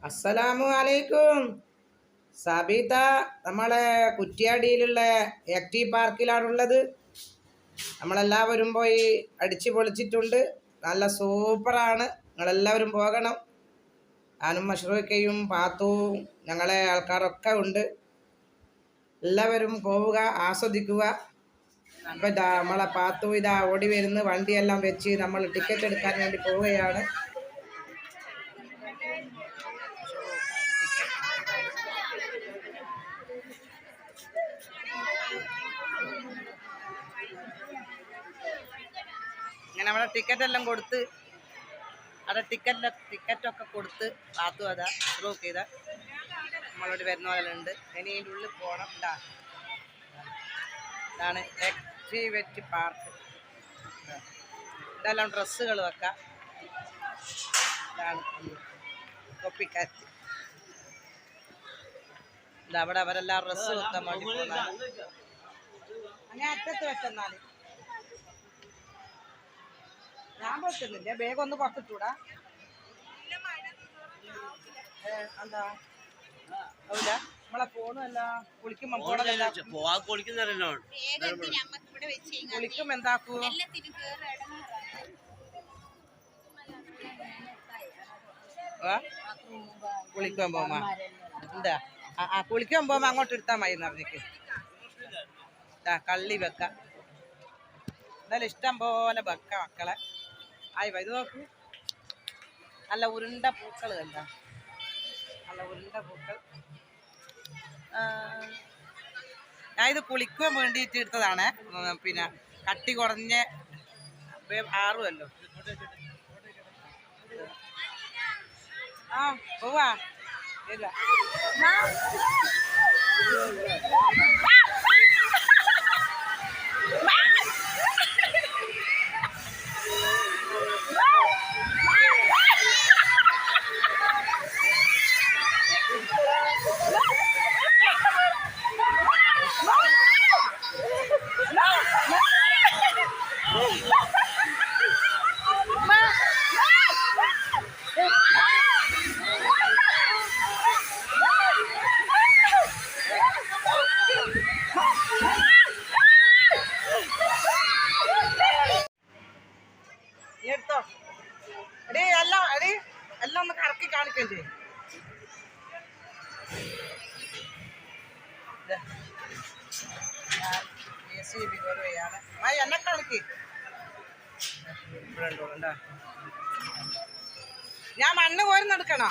അസ്സലാമു അലൈക്കും. സബീത നമ്മളെ കുറ്റ്യാടിയിലുള്ള ആക്റ്റീവ് പാർക്കിലാണുള്ളത്. നമ്മളെല്ലാവരും പോയി അടിച്ചു പൊളിച്ചിട്ടുണ്ട്. നല്ല സൂപ്പറാണ്. നിങ്ങളെല്ലാവരും പോകണം. ഞാനും മഷ്റൂഖയും പാത്തുവും ഞങ്ങളെ ആൾക്കാരൊക്കെ ഉണ്ട്. എല്ലാവരും പോവുക, ആസ്വദിക്കുക. അപ്പം ഇതാ നമ്മളെ പാത്തു ഇതാ ഓടി വരുന്ന വണ്ടിയെല്ലാം വെച്ച് നമ്മൾ ടിക്കറ്റ് എടുക്കാൻ വേണ്ടി പോവുകയാണ്. ഇങ്ങനെ നമ്മളെ ടിക്കറ്റെല്ലാം കൊടുത്ത് അവിടെ ടിക്കറ്റൊക്കെ കൊടുത്ത് പാത്തു അതാ ബ്ലോക്ക് ചെയ്താൽ നമ്മളോട് വരുന്ന പോലെ ഉണ്ട്. ഇനി ഇതിൻ്റെ ഉള്ളിൽ പോകണം. ഇതാണ് ആക്റ്റീവേറ്റ് പാർക്ക്. ഇതെല്ലാം ഡ്രസ്സുകൾ വെക്കാം. ഇതാണ് കൊപ്പിക്കാറ്റ്. അവിടെ അവരെല്ലാം ഡ്രസ്സ് വെക്കാൻ വേണ്ടി പോകുന്നതാണ്. അങ്ങനെ അറ്റത്ത് വെച്ചെന്നാൽ ഞാൻ വെക്കുന്നില്ല. വേഗം ഒന്ന് പുറത്തിട്ടൂടാ. എന്താ ആവില്ല. നമ്മളെ ഫോണും അല്ല കുളിക്കുമ്പോ കുളിക്കും എന്താക്കൂ കുളിക്കാൻ പോകുമ്പോ എന്താ കുളിക്കാൻ പോകുമ്പോ അങ്ങോട്ട് എടുത്താൽ മതി പറഞ്ഞിക്ക്. കള്ളി വെക്ക. എന്നാലും ഇഷ്ടം പോലെ വെക്ക മക്കളെ. ആയി ഇത് നോക്കൂ. നല്ല ഉരുണ്ട പൂക്കൾ കണ്ട. നല്ല ഉരുണ്ട പൂക്കൾ. ഞാൻ ഇത് കുളിക്കാൻ വേണ്ടിയിട്ട് എടുത്തതാണ്. പിന്നെ കട്ടി കുറഞ്ഞ ആറുമല്ലോ. പോവാ ഇല്ല. എടുത്തോ എടീ. എല്ലാം ഒന്ന് കറക്കി കാണിക്കുകയും ചെയ്യും. എന്നെ കാണിക്ക്. ഞാൻ മണ്ണ് കോരുന്നെടുക്കണോ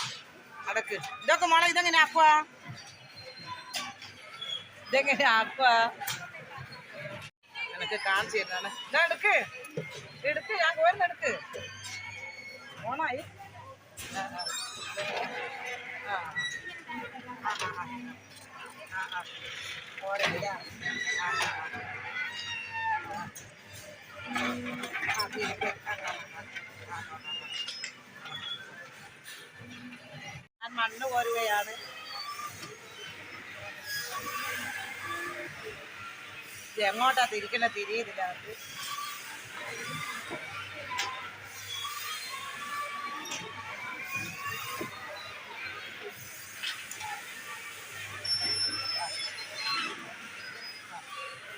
അടക്ക്. ഇതൊക്കെ മോളെ ഇതെങ്ങനെ ആക്കുവാ? ഇതെങ്ങനെ ആക്കുവാ? എനിക്ക് കാണിച്ചു തരുന്നതാണ്. ഇതാ എടുക്ക് ഞാൻ കോരുന്നെടുക്ക്. ഓണായി. ഞാൻ മണ്ണ് കോരുകയാണ്. എങ്ങോട്ടാ തിരിക്കുന്ന തിരിയുന്നില്ല. അത്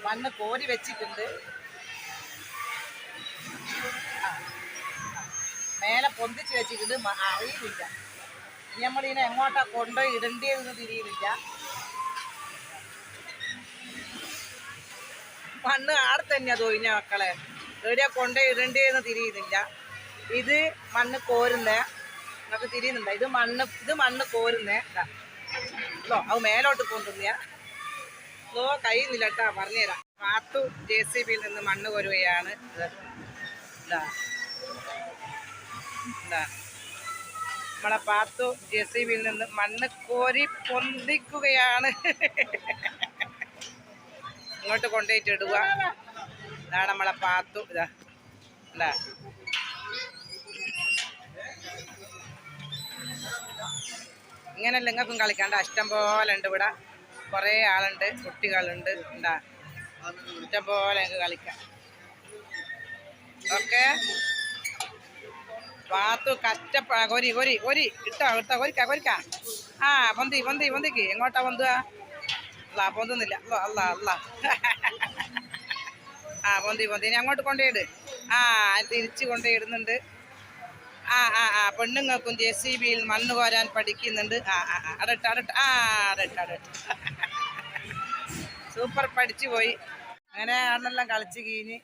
മണ്ണ് കോരി വെച്ചിട്ടുണ്ട്. മേലെ പൊന്തിച്ച് വെച്ചിട്ടുണ്ട്. അറിയുന്നില്ല നമ്മളിതിനെ എങ്ങോട്ടാ കൊണ്ടുപോയി ഇടേണ്ടതെന്ന് തിരിയുന്നില്ല. മണ്ണ് ആടെ തന്നെയാ തോന്നിഞ്ഞ മക്കളെ. എവിടെയാ കൊണ്ടുപോയി ഇടേണ്ടതെന്ന് തിരിയുന്നില്ല. ഇത് മണ്ണ് കോരുന്നേ. നമുക്ക് തിരിയുന്നുണ്ടോ? ഇത് മണ്ണ് കോരുന്നേ. അത് മേലോട്ട് കൊണ്ടുവന്ന കഴിയുന്നില്ല കേട്ടാ. പറഞ്ഞുതരാം. പാത്തു JCBയിൽ നിന്ന് മണ്ണ് കോരുകയാണ്. നമ്മളെ പാത്തു JCBയിൽ നിന്ന് മണ്ണ് കോരി പൊന്തിക്കുകയാണ്. ഇങ്ങോട്ട് കൊണ്ടുപോയിട്ട് ഇടുക. ഇതാണ് നമ്മളെ പാത്തു. ഇതാ ഇങ്ങനെയല്ല നിങ്ങൾക്കും കളിക്കാണ്ട്. ഇഷ്ടം പോലെ ഉണ്ട് ഇവിടെ. കുറേ ആളുണ്ട്, കുട്ടികളുണ്ട്. ഇഷ്ടം പോലെ ഞങ്ങൾക്ക് കളിക്കാം. ഓക്കെ. പാത്തു കഷ്ടപ്പ കൊരി കൊരി കൊരി ഇട്ടോ ഇട്ടോ കൊരിക്ക കൊരിക്ക ആ പൊന്തി പൊന്തി പൊന്തിക്ക് എങ്ങോട്ടാ പൊന്തുക അല്ല പൊന്തുന്നില്ല അല്ല അല്ല ആ പൊന്തി പൊന്തി ഇനി അങ്ങോട്ട് കൊണ്ടുപോയിട് ആ തിരിച്ച് കൊണ്ടുപോയിടുന്നുണ്ട് ആ ആ ആ പെണ്ണുങ്ങൾക്കും JCBയിൽ മണ്ണ് കോരാൻ പഠിക്കുന്നുണ്ട് ആ ആ ആ അടട്ട് അടട്ട് ആ അടട്ട് അടട്ട് സൂപ്പർ പഠിച്ചു പോയി അങ്ങനെ ആണെല്ലാം കളിച്ച് കീഞ്ഞ്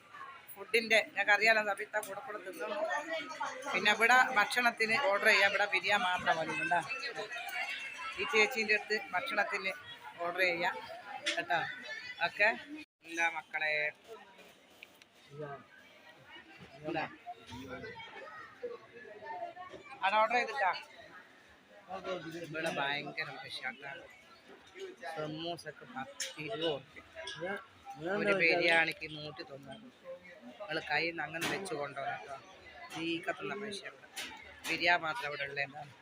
ഫുഡിൻ്റെ ഞങ്ങൾക്ക് അറിയാലോ സബിത്ത കൂടെ കൂടെ തിന്നു പിന്നെ ഇവിടെ ഭക്ഷണത്തിന് ഓർഡർ ചെയ്യാം ഇവിടെ ബിരിയാണി മാത്രം മതി കേട്ടോ ഈ ചേച്ചീൻ്റെ അടുത്ത് ഭക്ഷണത്തിന് ഓർഡർ ചെയ്യാം കേട്ടോ ഓക്കെ എന്താ മക്കളെ അവിടെ ഓർഡർ ചെയ്തിട്ടാ ഇവിടെ ഭയങ്കര വിഷാട്ടാണ് സമൂസക്ക് 20 ഉറുപ്പ്യ ഒരു ബിരിയാണിക്ക് 190 നിങ്ങൾ കയ്യിൽ നിന്ന് അങ്ങനെ വെച്ച് കൊണ്ടുപോകണം കേട്ടോ ഈ കത്തുന്ന പൈസ ഇവിടെ ബിരിയാണി മാത്രം ഇവിടെ ഉള്ളതാണ്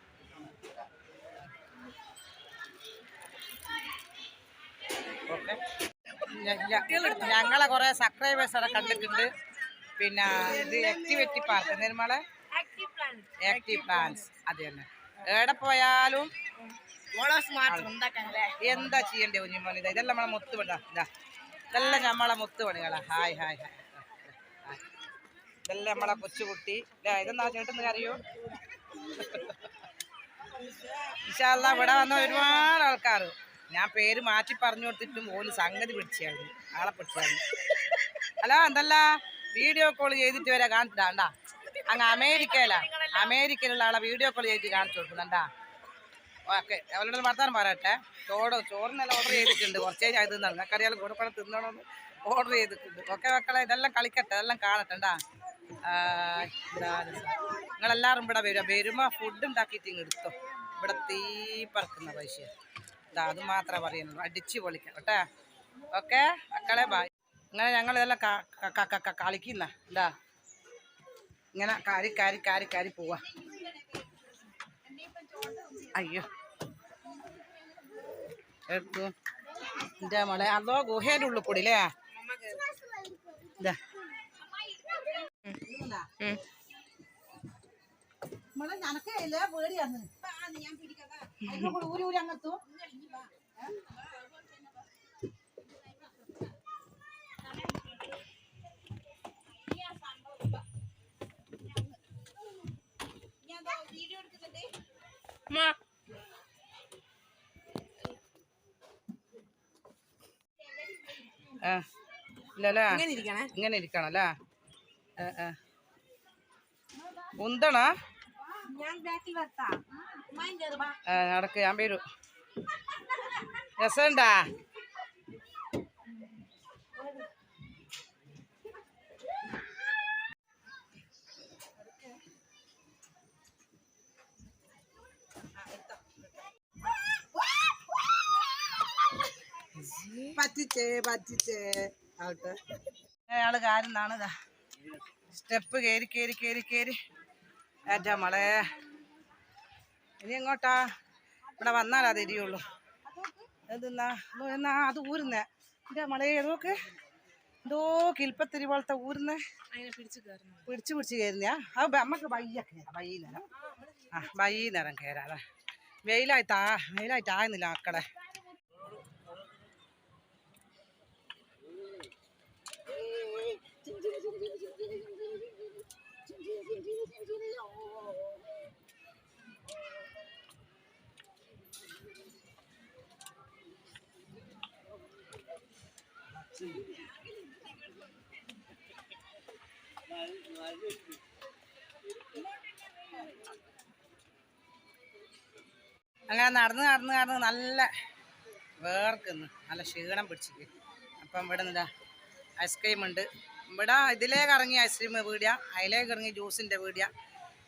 ഓക്കെ ഞങ്ങളെ കുറേ സബ്സ്ക്രൈബേഴ്സൊക്കെ കണ്ടിട്ടുണ്ട് പിന്നെ ഇത് ആക്ടിവിറ്റി പാർക്ക് നിർമ്മളെ ആക്റ്റീവ് പ്ലാൻസ് അത് തന്നെ എവിടെ പോയാലും എന്താ ചെയ്യണ്ടേ കുഞ്ഞുമോൻ ഇതെല്ലാം നമ്മളെ മുത്തുപണിതാ ഇതാ ഇതെല്ലാം നമ്മളെ മുത്തുപണികളാ ഹായ് ഹായ് ഹായ് ഇതെല്ലാം നമ്മളെ കൊച്ചുകുട്ടി ഇതെന്നാ ചേട്ടന് അറിയോ ഇൻഷാല്ലാ ഇവിടെ വന്ന ഒരുപാട് ആൾക്കാർ ഞാൻ പേര് മാറ്റി പറഞ്ഞു കൊടുത്തിട്ടും ഓല് സംഗതി പിടിച്ചായിരുന്നു ആളെ പിടിച്ചായിരുന്നു ഹലോ എന്തല്ല വീഡിയോ കോൾ ചെയ്തിട്ട് വരെ കാണിച്ചിട്ടാണ്ടാ അങ്ങ് അമേരിക്കയിലുള്ള ആളെ വീഡിയോ കോൾ ചെയ്തിട്ട് കാണിച്ചു കൊടുക്കുന്നുണ്ടാ ഓക്കെ അവരോട് വർത്താനം പറയട്ടെ ചോറിനെല്ലാം ഓർഡർ ചെയ്തിട്ടുണ്ട് കുറച്ച് കഴിഞ്ഞാൽ ഇത് നിങ്ങൾക്കറിയാലും കൂടെ കൂടെ തിന്നണമെന്ന് ഓർഡർ ചെയ്തിട്ടുണ്ട് ഓക്കെ മക്കളെ ഇതെല്ലാം കളിക്കട്ടെ ഇതെല്ലാം കാണട്ടെണ്ടാ നിങ്ങളെല്ലാവരും ഇവിടെ വരുമ്പോൾ ഫുഡ് ഉണ്ടാക്കിയിട്ട് ഇങ്ങ് എടുത്തോ ഇവിടെ തീ പറക്കുന്ന പൈസ ഇതാ അത് മാത്രമേ പറയുന്നുള്ളൂ അടിച്ച് പൊളിക്കാം കേട്ടോ ഓക്കെ മക്കളെ ബായ് ഇങ്ങനെ ഞങ്ങളിതെല്ലാം കളിക്കുന്ന എന്താ ഇങ്ങനെ കാരി കാരി കാരി കാരി പോവാ അയ്യോ എടുത്തു എൻ്റെ മോളെ അതോ ഗുഹേൻ്റെ ഉള്ളിൽ കൂടി അല്ലേ ഇതാ മോളെ ഞനക്കല്ലേ പേടിയാന്ന് ഊരി ഊരി അങ്ങത്തു ഇല്ലല്ലേ ഇങ്ങനെ ഇരിക്കണല്ലേ ഉന്തണ നടക്ക് ഞാൻ പേരു രസമുണ്ടാ പറ്റിച്ചേ ആവട്ടെ അയാള് കാരുന്നാണ് ഇതാ സ്റ്റെപ്പ് കയറി കയറി കയറി കയറി ഏറ്റാ മോളെ ഇനി എങ്ങോട്ടാ ഇവിടെ വന്നാലാ തിരിയുള്ളൂ എന്നാ അത് ഊരുന്നേ എൻ്റെ മോളെ ഏതൊക്കെ എന്തോ കിൽപ്പത്തിരി പോലത്തെ ഊരുന്നേ പിടിച്ച് കയറുന്നയാ അത് നമുക്ക് വൈകുന്നേരം വൈകുന്നേരം കയറാതെ വെയിലായിട്ടാകുന്നില്ല മക്കളെ അങ്ങനെ നടന്ന് നല്ല വേർക്കുന്നു നല്ല ക്ഷീണം പിടിച്ചിട്ട് അപ്പം ഇവിടെ നിന്നാ ഐസ്ക്രീം ഉണ്ട് ഇവിടെ ഇതിലേക്ക് ഇറങ്ങി ഐസ്ക്രീം പീടിയ അതിലേക്ക് ഇറങ്ങി ജ്യൂസിൻ്റെ പീടിയ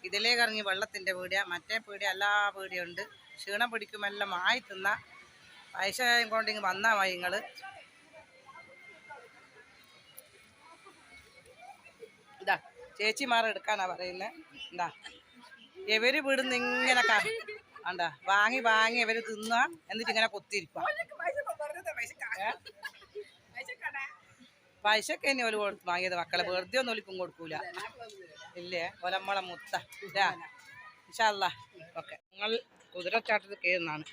ഇതിലേക്ക് ഇറങ്ങി വെള്ളത്തിൻ്റെ പീടിയ മറ്റേ പീടിയ എല്ലാ പീടിയുണ്ട് ക്ഷീണം പിടിക്കുമെല്ലാം മായി തിന്ന പൈസ കൊണ്ടിങ്ങ് വന്നാൽ മതി നിങ്ങൾ ഇതാ ചേച്ചിമാർ എടുക്കാനാ പറയുന്നത് എന്താ ഇവര് വീടുന്ന് ഇങ്ങനെ ആണ്ടാ വാങ്ങി ഇവര് തിന്നുക എന്നിട്ട് ഇങ്ങനെ കൊത്തിരിക്കുക പൈസക്ക് തന്നെ ഓല് കൊടുത്ത് വാങ്ങിയത് മക്കളെ വെറുതെ ഒന്നും ഒലിക്കും കൊടുക്കൂല ഇല്ലേ ഒലമ്മള മുത്ത ഇതാ ഇൻഷാല്ലാ. ഓക്കെ, നിങ്ങൾ കുതിരച്ചാട്ടത്തിൽ കയറുന്നതാണ്.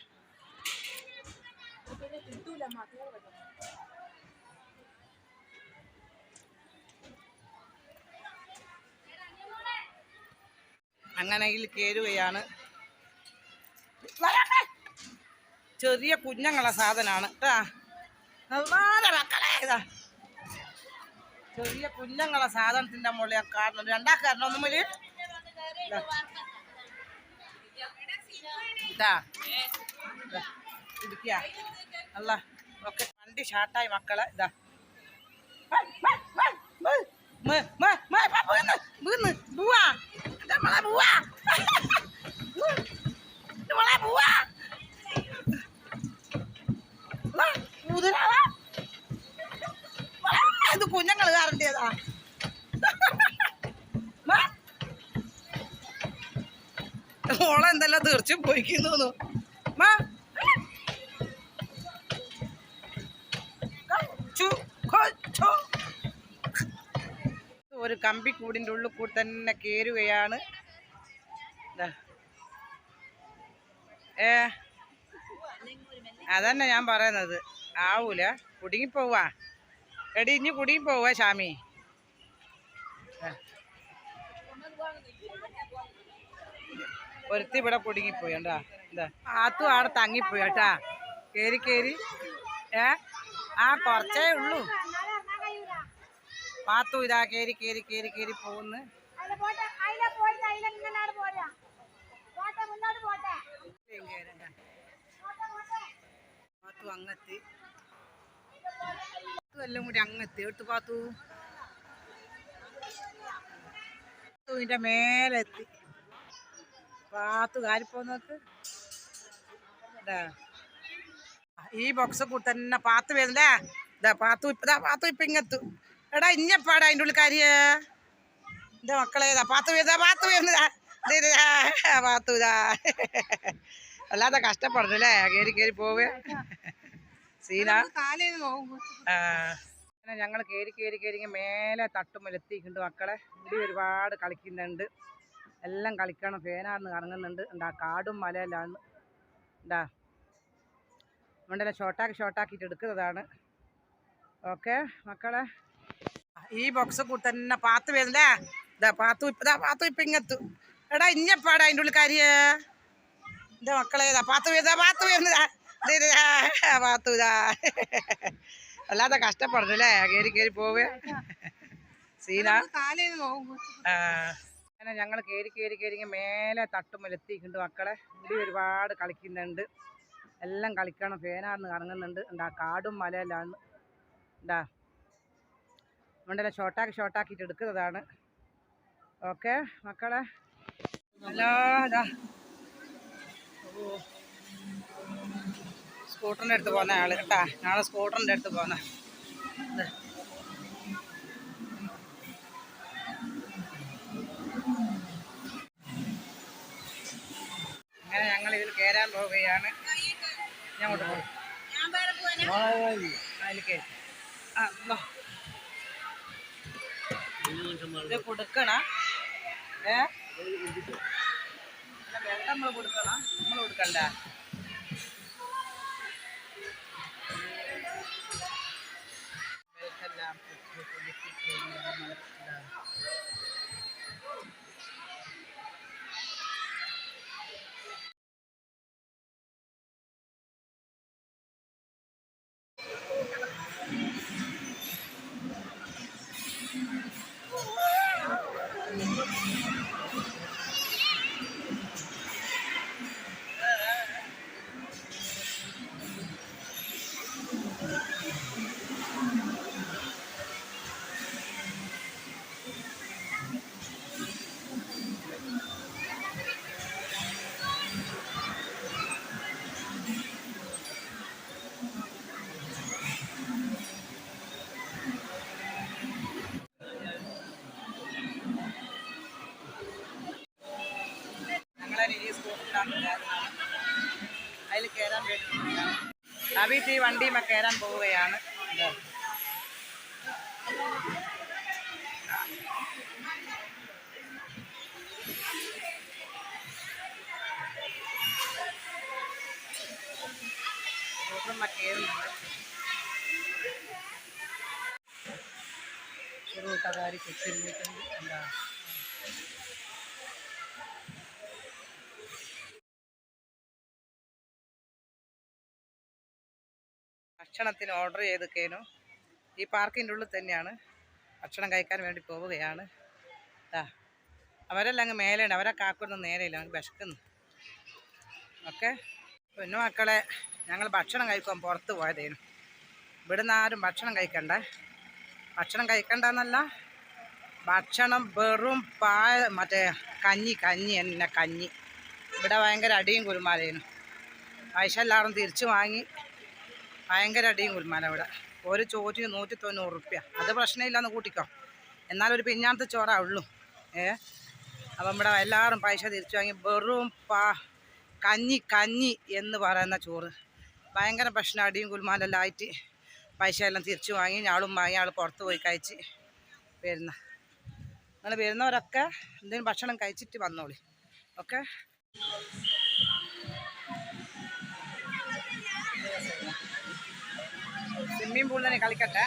അങ്ങനെയിൽ കയറുകയാണ്. ചെറിയ കുഞ്ഞങ്ങളെ സാധനമാണ് കേട്ടാ. മക്കളെ ഇതാ ചെറിയ കുഞ്ഞങ്ങളെ സാധനത്തിന്റെ മുകളിൽ ഞാൻ കാണുന്നുണ്ട്. രണ്ടാക്കാരണം ഒന്നും മുതൽ ഇതാ ഇരിക്കുക അല്ല. ഓക്കെ, വണ്ടി ഷാട്ടായി മക്കളെ. ഇതാ ഇത് കുഞ്ഞങ്ങൾ കാരണ്ടേതാ. ഓളെന്തെല്ലാം തീർച്ചും പോയിക്കുന്നു തോന്നുന്നു. ഒരു കമ്പിക്കൂടിൻ്റെ ഉള്ളിൽ കൂടി തന്നെ കയറുകയാണ്. അതന്നെ ഞാൻ പറയുന്നത്. ആവൂല, കുടുങ്ങിപ്പോവാ. എടി ഇഞ്ഞ് കുടുങ്ങിപ്പോവാ ഷാമി. ഒരുത്തി ഇവിടെ കുടുങ്ങിപ്പോയി കേട്ടാ. എന്താ ആത്തും ആടെ തങ്ങിപ്പോയി കേട്ടാ. കയറി കയറി കുറച്ചേ ഉള്ളൂ. പാത്തു ഇതാ കയറി കയറി കയറി കയറി പോകുന്നു. പാത്തു അങ്ങെത്തി. എല്ലാം കൂടി അങ്ങെത്തി കേട്ടു. പാത്തുവിന്റെ മേലെത്തി. പാത്തു കാരിപ്പോന്നോക്ക്. ഈ ബോക്സ് കൂടി തന്നെ പാത്തു വരുന്നല്ലേ. പാത്തു ഇപ്പൊ ഇങ്ങെത്തു. എടാ ഇഞ്ഞപ്പാടാ അതിൻ്റെ ഉള്ളിൽ കാര്യ. എൻ്റെ മക്കളെ പാത്തു വരുന്നതാ. പാത്തു ഇതാ അല്ലാതെ കഷ്ടപ്പെടുന്നല്ലേ. കയറി കയറി പോവേ സീന. അങ്ങനെ ഞങ്ങൾ കയറി കയറി കയറി മേലെ തട്ടുമ്പലെത്തിയിട്ടുണ്ട് മക്കളെ. മുടി ഒരുപാട് കളിക്കുന്നുണ്ട്. എല്ലാം കളിക്കണം. ഫേനാർന്ന് കറങ്ങുന്നുണ്ട്. ഉണ്ടാ കാടും മലയെല്ലാം ഉണ്ടാ. അതുകൊണ്ടെല്ലാം ഷോർട്ടാക്കിയിട്ട് എടുക്കുന്നതാണ്. ഓക്കെ മക്കളെ, ഈ ബോക്സ് കൂടി തന്നെ പാത്തു വരുന്നല്ലേ. പാത്തു ഇപ്പൊ ഇങ്ങെത്തു. എടാ ഇഞ്ഞപ്പാടാ അതിൻ്റെ ഉള്ളിൽ കാര്യ. എൻ്റെ മക്കളെ പാത്തു വരുന്നതാ. പാത്തു ഇതാ അല്ലാതെ കഷ്ടപ്പെടുന്നല്ലേ. കയറി കയറി പോവേ സീന. അങ്ങനെ ഞങ്ങൾ കയറി കയറി കയറി മേലെ തട്ടുമ്പലെത്തിയിട്ടുണ്ട് മക്കളെ. മുടി ഒരുപാട് കളിക്കുന്നുണ്ട്. എല്ലാം കളിക്കണം. ഫേനാർന്ന് കറങ്ങുന്നുണ്ട്. ഉണ്ടാ കാടും മലയെല്ലാം ഉണ്ടാ. അതുകൊണ്ടെല്ലാം ഷോർട്ടാക്കിയിട്ട് എടുക്കുന്നതാണ്. ഓക്കെ മക്കളെ. ഹലോ ഇതാ സ്കൂട്ടറിൻ്റെ അടുത്ത് പോകുന്ന ആള് കേട്ടാ. നാളെ സ്കൂട്ടറിൻ്റെ അടുത്ത് പോകുന്ന അങ്ങനെ ഞങ്ങൾ ഇതിൽ കയറാൻ പോവുകയാണ്. ഞാൻ അങ്ങോട്ട് പോകും. അതിൽ കയറി ഇത് കൊടുക്കണ വെള്ളം നമ്മൾ കൊടുക്കണം. നമ്മൾ കൊടുക്കണ്ട. വെൽക്കെല്ലാം അതിൽ കയറാൻ വേണ്ടി അബീത്ത് ഈ വണ്ടിയുമ കയറാൻ പോവുകയാണ്. ചോറുമ്മ കയറുന്നുണ്ട്. ചെറുകൂട്ടകാരി കൊച്ചിരുന്നിട്ടുണ്ട്. എന്താ ഭക്ഷണത്തിന് ഓർഡർ ചെയ്തൊക്കെയായിരുന്നു. ഈ പാർക്കിൻ്റെ ഉള്ളിൽ തന്നെയാണ്. ഭക്ഷണം കഴിക്കാൻ വേണ്ടി പോവുകയാണ്. അവരെല്ലാം അങ്ങ് മേലെയുണ്ട്. അവരെ കാക്കൊന്നും നേരെയില്ല, അങ്ങ് വിശക്കുന്നു. ഓക്കെ, പിന്നെ മക്കളെ, ഞങ്ങൾ ഭക്ഷണം കഴിക്കാൻ പുറത്ത് പോയതേനു. ഇവിടുന്ന് ആരും ഭക്ഷണം കഴിക്കണ്ട. ഭക്ഷണം കഴിക്കണ്ടെന്നല്ല, ഭക്ഷണം വെറും മറ്റേ കഞ്ഞി തന്നെ കഞ്ഞി. ഇവിടെ ഭയങ്കര അടിയും കുരുമാലയും. പൈസ എല്ലാവരും തിരിച്ചു വാങ്ങി. ഭയങ്കര അടിയും കുരുമാല ഇവിടെ. ഒരു ചോറ്റിന് 190 റുപ്യ. അത് പ്രശ്നമില്ലാന്ന് കൂട്ടിക്കോ. എന്നാലൊരു പിഞ്ഞാണത്തെ ചോറാ ഉള്ളൂ. അപ്പം ഇവിടെ എല്ലാവരും പൈസ തിരിച്ചു വാങ്ങി. വെറും കഞ്ഞി എന്ന് പറയുന്ന ചോറ്. ഭയങ്കര പ്രശ്നം. അടിയും കുരുമാലെല്ലാം ആയിട്ട് പൈസ എല്ലാം തിരിച്ചു വാങ്ങി. ഞാളും വാങ്ങി. ആൾ പുറത്ത് പോയി കഴിച്ച് നിങ്ങൾ വരുന്നവരൊക്കെ എന്തെങ്കിലും ഭക്ഷണം കഴിച്ചിട്ട് വന്നോളി. ഓക്കെ, സ്വിമ്മിംഗ് പൂളിൽ തന്നെ കളിക്കട്ടെ.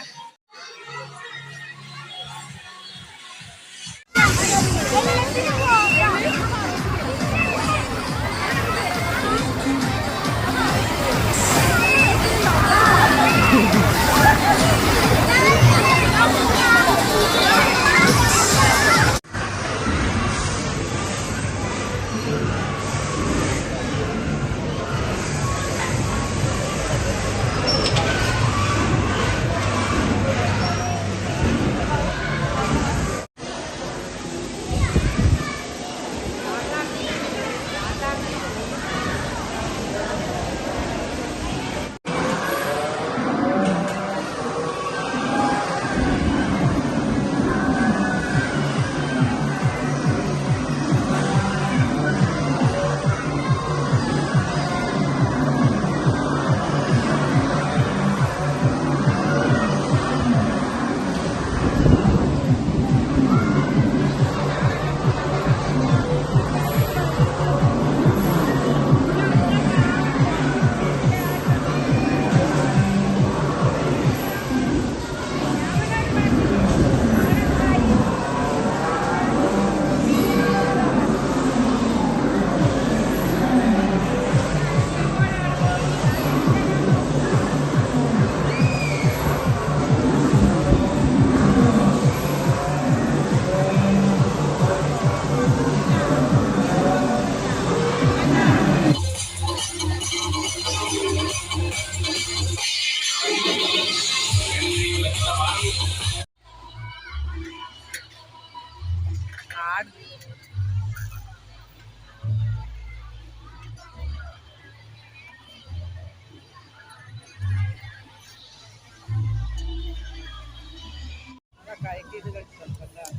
ഇത് കെട്ടണം.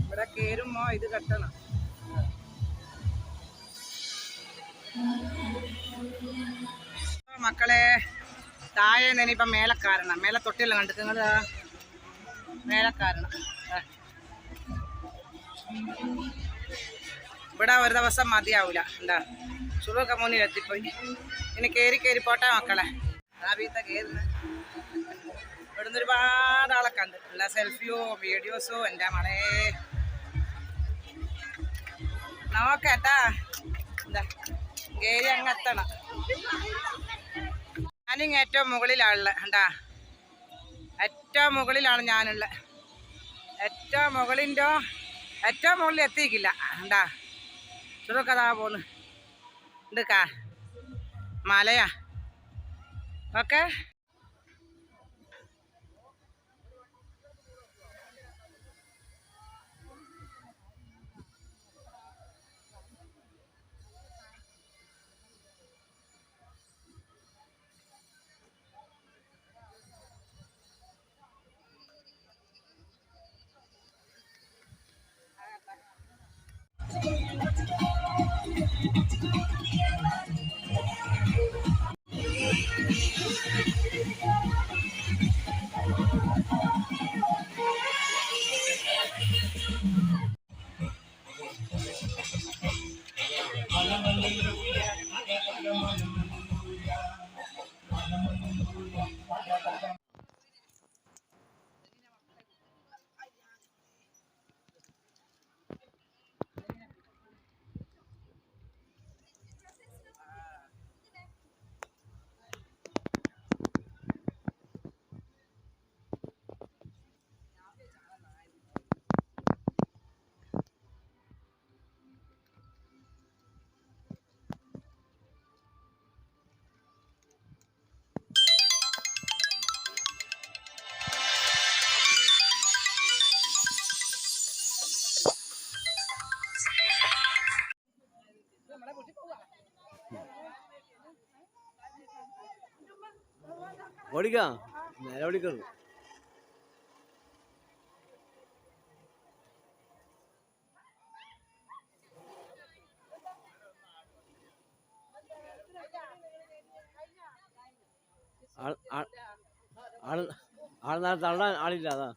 ഇവിടെ കയറുമ്പോ ഇത് കെട്ടണം. മക്കളെ, താഴെ ഇനിയിപ്പം മേലക്കാരണം. മേലെ തൊട്ടിയെല്ലാം കണ്ടു നിങ്ങൾ. മേലക്കാരണം ഇവിടെ ഒരു ദിവസം മതിയാവൂല. എന്താ ചുളുവൊക്കെ മുന്നിൽ എത്തിപ്പോയി. ഇനി കയറി പോട്ടെ മക്കളെ. ആ വീത്ത കയറുന്ന ഇവിടുന്ന് ഒരുപാട് ആളെ കണ്ട്. എല്ലാ സെൽഫിയോ വീഡിയോസോ. എൻ്റെ മളേ നോക്കേട്ടാ. എന്താ കയറി അങ്ങ് എത്തണം. ഞാനിങ് ഏറ്റവും മുകളിലാണുള്ളത്. കണ്ടാ, ഏറ്റവും മുകളിലാണ് ഞാനുള്ളത്. ഏറ്റവും മുകളിൽ എത്തിക്കില്ല. കണ്ടാ ചുരുക്കതാ പോന്ന് എടുക്കാ മലയാ. ഓക്കെ, ഓടിക്കാം, നേരെ ഓടിക്കരുത്. ആൾ നാളെ തള്ളാൻ ആളില്ല, അതാ.